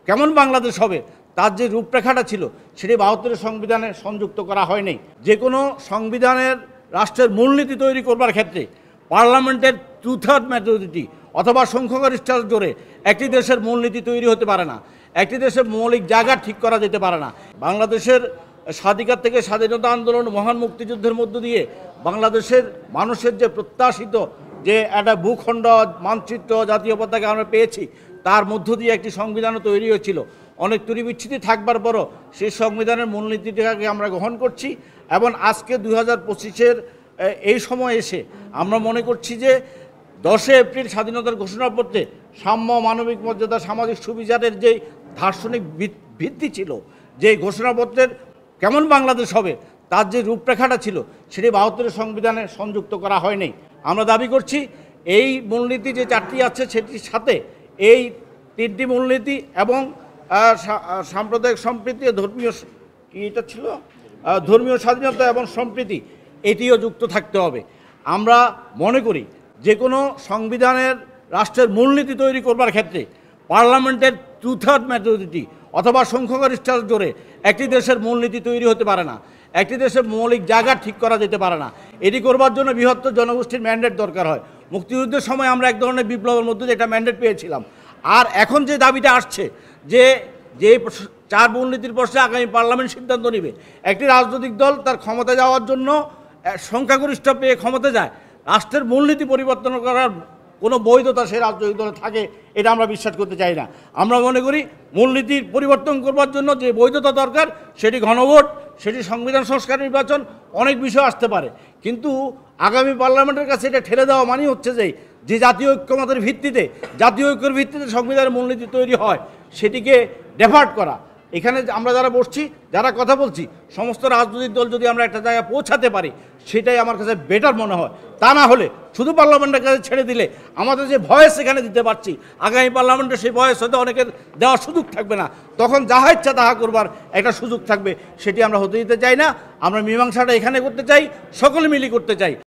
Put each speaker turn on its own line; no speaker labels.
কেমন বাংলাদেশ হবে তার যে রূপরেখাটা ছিল সেটি ৭২ সংবিধানে সংযুক্ত করা হয়নি। যে কোনো সংবিধানের রাষ্ট্রের মূলনীতি তৈরি করবার ক্ষেত্রে পার্লামেন্টের 2/3 মেজরিটি অথবা সংখ্যাগরিষ্ঠতার জোরে একটি দেশের মূলনীতি তৈরি হতে পারে না, একটি দেশের মৌলিক জায়গা ঠিক করা যেতে পারে না। বাংলাদেশের স্বাধিকার থেকে স্বাধীনতা আন্দোলন, মহান মুক্তিযুদ্ধের মধ্য দিয়ে বাংলাদেশের মানুষের যে প্রত্যাশিত যে একটা ভূখণ্ড মানচিত্র জাতীয় পতাকা আমরা পেয়েছি, তার মধ্য দিয়ে একটি সংবিধানও তৈরি হয়েছিল। অনেক ত্রুটি বিচ্ছুতি থাকবার পরও সেই সংবিধানের মূলনীতিটাকে আমরা গ্রহণ করছি এবং আজকে 2025-এর এই সময় এসে আমরা মনে করছি যে 10 এপ্রিল স্বাধীনতার ঘোষণাপত্রে সাম্য, মানবিক মর্যাদা, সামাজিক সুবিচারের যে দার্শনিক ভিত্তি ছিল, যে ঘোষণাপত্রের কেমন বাংলাদেশ হবে তার যে রূপরেখাটা ছিল সেটি ৭২ সংবিধানে সংযুক্ত করা হয়নি। আমরা দাবি করছি এই মূলনীতি যে 4টি আছে সেটির সাথে এই 3টি মূলনীতি এবং সাম্প্রদায়িক সম্প্রীতি, ধর্মীয় স্বাধীনতা এবং সম্প্রীতি এটিও যুক্ত থাকতে হবে। আমরা মনে করি যে কোনো সংবিধানের রাষ্ট্রের মূলনীতি তৈরি করবার ক্ষেত্রে পার্লামেন্টের 2/3 মেজরিটি অথবা সংখ্যাগরিষ্ঠতার জোরে একটি দেশের মূলনীতি তৈরি হতে পারে না, একটি দেশের মৌলিক জায়গা ঠিক করা যেতে পারে না। এটি করবার জন্য বৃহত্তর জনগোষ্ঠীর ম্যান্ডেট দরকার হয়। মুক্তিযুদ্ধের সময় আমরা এক ধরনের বিপ্লবের মধ্যে দিয়ে একটা ম্যান্ডেট পেয়েছিলাম। আর এখন যে দাবিটা আসছে যে 4 মূলনীতির প্রশ্নে আগামী পার্লামেন্ট সিদ্ধান্ত নেবে, একটি রাজনৈতিক দল তার ক্ষমতা যাওয়ার জন্য সংখ্যাগরিষ্ঠ পেয়ে ক্ষমতা যায়, রাষ্ট্রের মূলনীতি পরিবর্তন করার কোনো বৈধতা সেই রাজনৈতিক দলে থাকে, এটা আমরা বিশ্বাস করতে চাই না। আমরা মনে করি মূলনীতির পরিবর্তন করবার জন্য যে বৈধতা দরকার সেটি গণভোট, সেটি সংবিধান সংস্কার, নির্বাচন, অনেক বিষয় আসতে পারে। কিন্তু আগামী পার্লামেন্টের কাছে এটা ঠেলে দেওয়া মানে হচ্ছে যে জাতীয় ঐক্যমতের ভিত্তিতে, জাতীয় ঐক্যের ভিত্তিতে সংবিধানের মূলনীতি তৈরি হয় সেটিকে ডেফার্ট করা। এখানে আমরা যারা বসছি, যারা কথা বলছি, সমস্ত রাজনৈতিক দল যদি আমরা একটা জায়গায় পৌঁছাতে পারি সেটাই আমার কাছে বেটার মনে হয়। তা না হলে শুধু পার্লামেন্টের কাছে ছেড়ে দিলে আমাদের যে ভয়েস এখানে দিতে পারছি, আগামী পার্লামেন্টে সেই ভয়েস হয়তো অনেকের দেওয়ার সুযোগ থাকবে না, তখন যাহা ইচ্ছা তাহা করবার একটা সুযোগ থাকবে, সেটি আমরা হতে দিতে চাই না। আমরা মীমাংসাটা এখানে করতে চাই, সকলে মিলে করতে চাই।